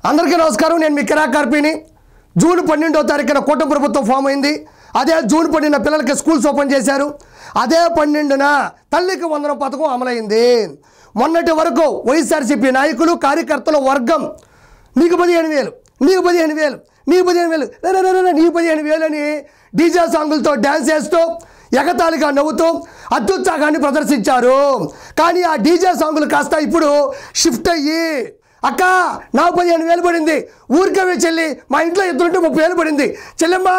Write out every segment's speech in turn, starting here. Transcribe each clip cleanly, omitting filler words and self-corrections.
అందరికీ నమస్కారం. నేను మీ కిరా కార్పీని. జూన్ 12వ తారీఖున కూటమి ప్రభుత్వం ఫామ్ అయింది. అదే జూన్ 12న పిల్లలకి స్కూల్స్ ఓపెన్ చేశారు. అదే 12న తల్లికి వందనం పథకం అమలైంది. మొన్నటి వరకు వైఎస్ఆర్సీపీ నాయకులు కార్యకర్తల వర్గం నీకు 15,000 నీకు 15,000 నీకు 15,000 నీకు 15,000 అని డీజే సాంగులతో డ్యాన్స్ చేస్తూ ఎగతాళిగా నవ్వుతూ అత్యుత్సాహాన్ని ప్రదర్శించారు. కానీ ఆ డీజే సాంగులు కాస్త ఇప్పుడు షిఫ్ట్ అయ్యి అక్క నాకు 15,000 పడింది, ఊరికే చెల్లి మా ఇంట్లో ఇద్దరుంటే 30,000 పడింది, చెల్లెమ్మ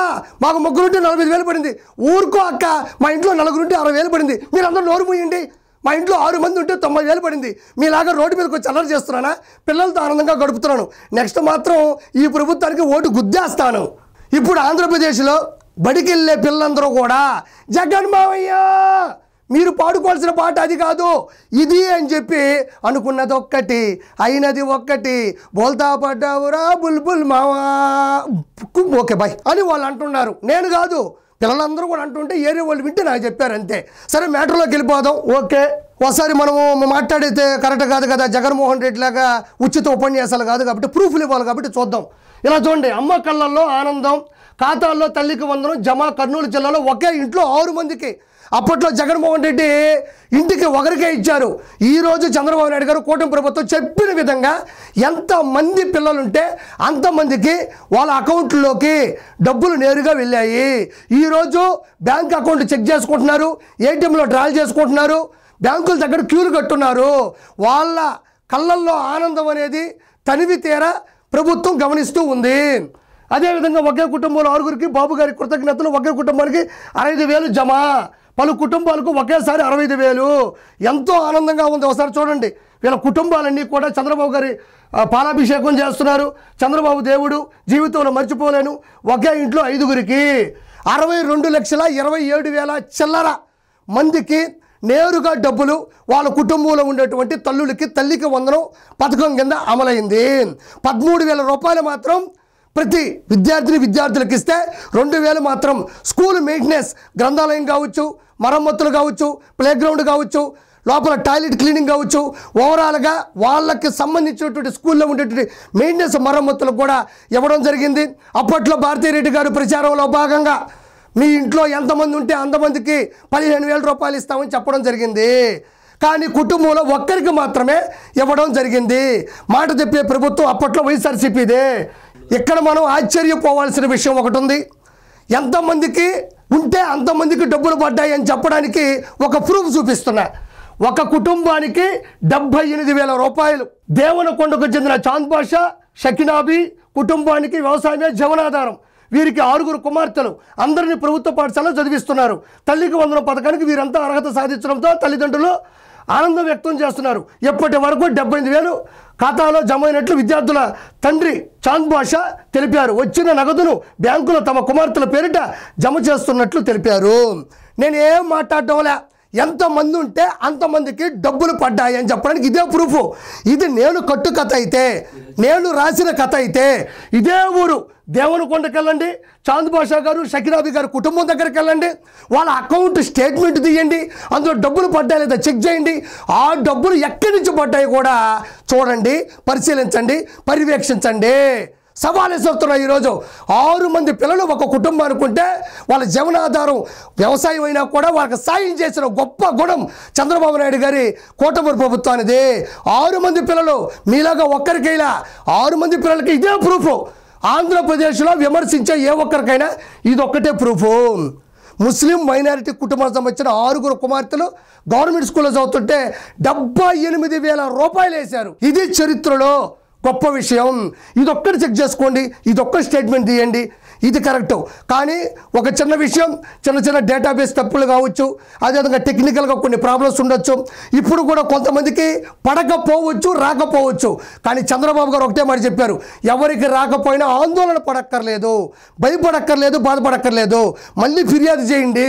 మాకు ముగ్గురుంటే 45,000 పడింది, ఊరుకో అక్క మా ఇంట్లో నలుగురుంటే 60,000 పడింది, మీరు అందరూ నోరు మూయండి, మా ఇంట్లో 6 మంది ఉంటే 90,000 పడింది, మీలాగా రోడ్డు మీదకి వచ్చి అల్లరి చేస్తున్నానా, పిల్లలతో ఆనందంగా గడుపుతున్నాను, నెక్స్ట్ మాత్రం ఈ ప్రభుత్వానికి ఓటు గుద్దేస్తాను. ఇప్పుడు ఆంధ్రప్రదేశ్లో బడికి వెళ్ళే పిల్లలందరూ కూడా జగన్ మావయ్య మీరు పాడుకోవాల్సిన పాట అది కాదు ఇది అని చెప్పి అనుకున్నది ఒక్కటి అయినది ఒక్కటి, బోల్తా పడ్డావురా బుల్బుల్ మావా ఓకే బాయ్ అని వాళ్ళు అంటున్నారు. నేను కాదు, పిల్లలందరూ కూడా అంటుంటే ఏరియా వాళ్ళు వింటే నాకు చెప్పారు అంతే. సరే మ్యాటర్లోకి వెళ్ళిపోదాం. ఓకే, ఒకసారి మనము మాట్లాడితే కరెక్ట్ కాదు కదా, జగన్మోహన్ రెడ్డి లాగా ఉచిత ఉపన్యాసాలు కాదు కాబట్టి ప్రూఫ్లు ఇవ్వాలి కాబట్టి చూద్దాం. ఇలా చూడండి, అమ్మ కళ్ళల్లో ఆనందం, ఖాతాల్లో తల్లికి వందనం జమ. కర్నూలు జిల్లాలో ఒకే ఇంట్లో 6 మందికి. అప్పట్లో జగన్మోహన్ రెడ్డి ఇంటికి ఒకరికే ఇచ్చారు. ఈరోజు చంద్రబాబు నాయుడు గారు కూటమి ప్రభుత్వం చెప్పిన విధంగా ఎంతమంది పిల్లలుంటే అంతమందికి వాళ్ళ అకౌంట్లోకి డబ్బులు నేరుగా వెళ్ళాయి. ఈరోజు బ్యాంక్ అకౌంట్ చెక్ చేసుకుంటున్నారు, ఏటీఎంలో డ్రాల్ చేసుకుంటున్నారు, బ్యాంకుల దగ్గర క్యూలు కట్టున్నారు. వాళ్ళ కళ్ళల్లో ఆనందం అనేది తనివి తీరా ప్రభుత్వం గమనిస్తూ ఉంది. అదేవిధంగా ఒకే కుటుంబంలో 6గురికి బాబు గారి కృతజ్ఞతలు, ఒకే కుటుంబానికి 65,000 జమ. పలు కుటుంబాలకు ఒకేసారి 65,000. ఎంతో ఆనందంగా ఉంది. ఒకసారి చూడండి, వీళ్ళ కుటుంబాలన్నీ కూడా చంద్రబాబు గారి పాలాభిషేకం చేస్తున్నారు. చంద్రబాబు దేవుడు, జీవితంలో మర్చిపోలేను. ఒకే ఇంట్లో 5గురికి 62,27,000 చిల్లర మందికి నేరుగా డబ్బులు వాళ్ళ కుటుంబంలో ఉండేటువంటి తల్లులకి తల్లికి వందనం పథకం కింద అమలైంది. 13,000 రూపాయలు మాత్రం ప్రతి విద్యార్థులకు ఇస్తే 2,000 మాత్రం స్కూల్ మెయింటెనెన్స్, గ్రంథాలయం కావచ్చు, మరమ్మతులు కావచ్చు, ప్లే గ్రౌండ్ కావచ్చు, లోపల టాయిలెట్ క్లీనింగ్ కావచ్చు, ఓవరాల్గా వాళ్ళకి సంబంధించినటువంటి స్కూల్లో ఉండేటువంటి మెయింటెనెన్స్ మరమ్మతులకు కూడా ఇవ్వడం జరిగింది. అప్పట్లో భారతీరెడ్డి గారు ప్రచారంలో భాగంగా మీ ఇంట్లో ఎంతమంది ఉంటే అంతమందికి 15,000 రూపాయలు ఇస్తామని చెప్పడం జరిగింది. కానీ కుటుంబంలో ఒక్కరికి మాత్రమే ఇవ్వడం జరిగింది. మాట చెప్పే ప్రభుత్వం అప్పట్లో వైఎస్ఆర్సీపీదే. ఇక్కడ మనం ఆశ్చర్యపోవాల్సిన విషయం ఒకటి ఉంది. ఎంతమందికి ఉంటే అంతమందికి డబ్బులు పడ్డాయి అని చెప్పడానికి ఒక ప్రూఫ్ చూపిస్తున్నా. ఒక కుటుంబానికి 78,000 రూపాయలు. దేవనకొండకు చెందిన చాంద్ బాషా, షకినాబీ కుటుంబానికి వ్యవసాయమే జీవనాధారం. వీరికి 6గురు కుమార్తెలు, అందరినీ ప్రభుత్వ పాఠశాలలో చదివిస్తున్నారు. తల్లికి వందనం పథకానికి వీరంతా అర్హత సాధించడంతో తల్లిదండ్రులు ఆనందం వ్యక్తం చేస్తున్నారు. ఇప్పటి వరకు 78,000 ఖాతాలో జమ అయినట్లు విద్యార్థుల తండ్రి చాంద్ బాషా తెలిపారు. వచ్చిన నగదును బ్యాంకులో తమ కుమార్తెల పేరిట జమ చేస్తున్నట్లు తెలిపారు. నేను ఏం మాట్లాడటంలే, ఎంతమంది ఉంటే అంతమందికి డబ్బులు పడ్డాయి అని చెప్పడానికి ఇదే ప్రూఫ్. ఇది నేను కట్టు కథ అయితే, నేను రాసిన కథ అయితే, ఇదే ఊరు దేవనకొండకి వెళ్ళండి, చాంద్ బాషా గారు, షకినాబీ గారు కుటుంబం దగ్గరికి వెళ్ళండి, వాళ్ళ అకౌంట్ స్టేట్మెంట్ తీయండి, అందులో డబ్బులు పడ్డాయి లేదా చెక్ చేయండి. ఆ డబ్బులు ఎక్కడి నుంచి పడ్డాయి కూడా చూడండి, పరిశీలించండి, పర్యవేక్షించండి. సవాలు వేస్తున్నారు. ఈరోజు 6 మంది పిల్లలు ఒక కుటుంబం అనుకుంటే వాళ్ళ జీవనాధారం వ్యవసాయం అయినా కూడా వాళ్ళకి సాయం చేసిన గొప్ప గుణం చంద్రబాబు నాయుడు గారి కూటమి ప్రభుత్వానిది. 6 మంది పిల్లలు, మీలాగా ఒక్కరికైనా 6 మంది పిల్లలకి ఇదే ప్రూఫ్. ఆంధ్రప్రదేశ్లో విమర్శించే ఏ ఒక్కరికైనా ఇదొక్కటే ప్రూఫ్. ముస్లిం మైనారిటీ కుటుంబానికి సంబంధించిన 6గురు కుమార్తెలు గవర్నమెంట్ స్కూల్లో చదువుతుంటే 78,000 రూపాయలు వేశారు. ఇది చరిత్రలో గొప్ప విషయం. ఇదొక్కటి చెక్ చేసుకోండి, ఇదొక్కటి స్టేట్మెంట్ తీయండి, ఇది కరెక్టు. కానీ ఒక చిన్న విషయం, చిన్న డేటాబేస్ తప్పులు కావచ్చు, అదేవిధంగా టెక్నికల్గా కొన్ని ప్రాబ్లమ్స్ ఉండొచ్చు. ఇప్పుడు కూడా కొంతమందికి పడకపోవచ్చు, రాకపోవచ్చు. కానీ చంద్రబాబు గారు ఒకటే మాట చెప్పారు, ఎవరికి రాకపోయినా ఆందోళన పడక్కర్లేదు, భయపడక్కర్లేదు, బాధపడక్కర్లేదు, మళ్ళీ ఫిర్యాదు చేయండి,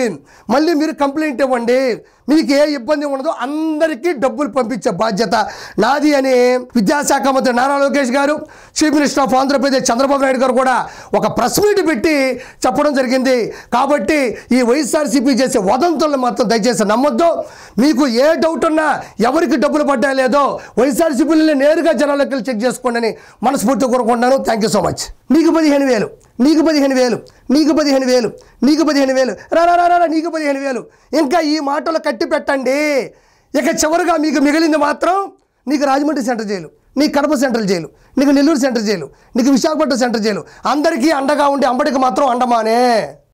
మళ్ళీ మీరు కంప్లైంట్ ఇవ్వండి, మీకు ఏ ఇబ్బంది ఉండదు, అందరికీ డబ్బులు పంపించే బాధ్యత నాది అని విద్యాశాఖ మంత్రి నారా లోకేష్ గారు, chief minister of Andhra Pradesh Chandrababu Naidu గారు కూడా ఒక ప్రెస్ మీట్ పెట్టి చెప్పడం జరిగింది. కాబట్టి ఈ వైఎస్ఆర్సీపీ చేసే వదంతులను మాత్రం దయచేసి నమ్మొద్దు. మీకు ఏ డౌట్ ఉన్నా, ఎవరికి డబ్బులు పడ్డా లేదో వైఎస్ఆర్సీపీని నేరుగా జనాల్లోకి వెళ్ళి చెక్ చేసుకోండి అని మనస్ఫూర్తిగా కోరుకుంటున్నాను. Thank you so much. నీకు 15,000, నీకు 15,000, నీకు 15,000, నీకు 15,000, రా నీకు 15,000. ఇంకా ఈ మాటలు కట్టి పెట్టండి. ఇక చివరిగా మీకు మిగిలింది మాత్రం నీకు రాజమండ్రి సెంటర్ జైలు, నీకు కడప సెంట్రల్ జైలు, నీకు నెల్లూరు సెంటర్ జైలు, నీకు విశాఖపట్నం సెంటర్ జైలు. అందరికీ అండగా ఉండి అంబడికి మాత్రం అండమానే.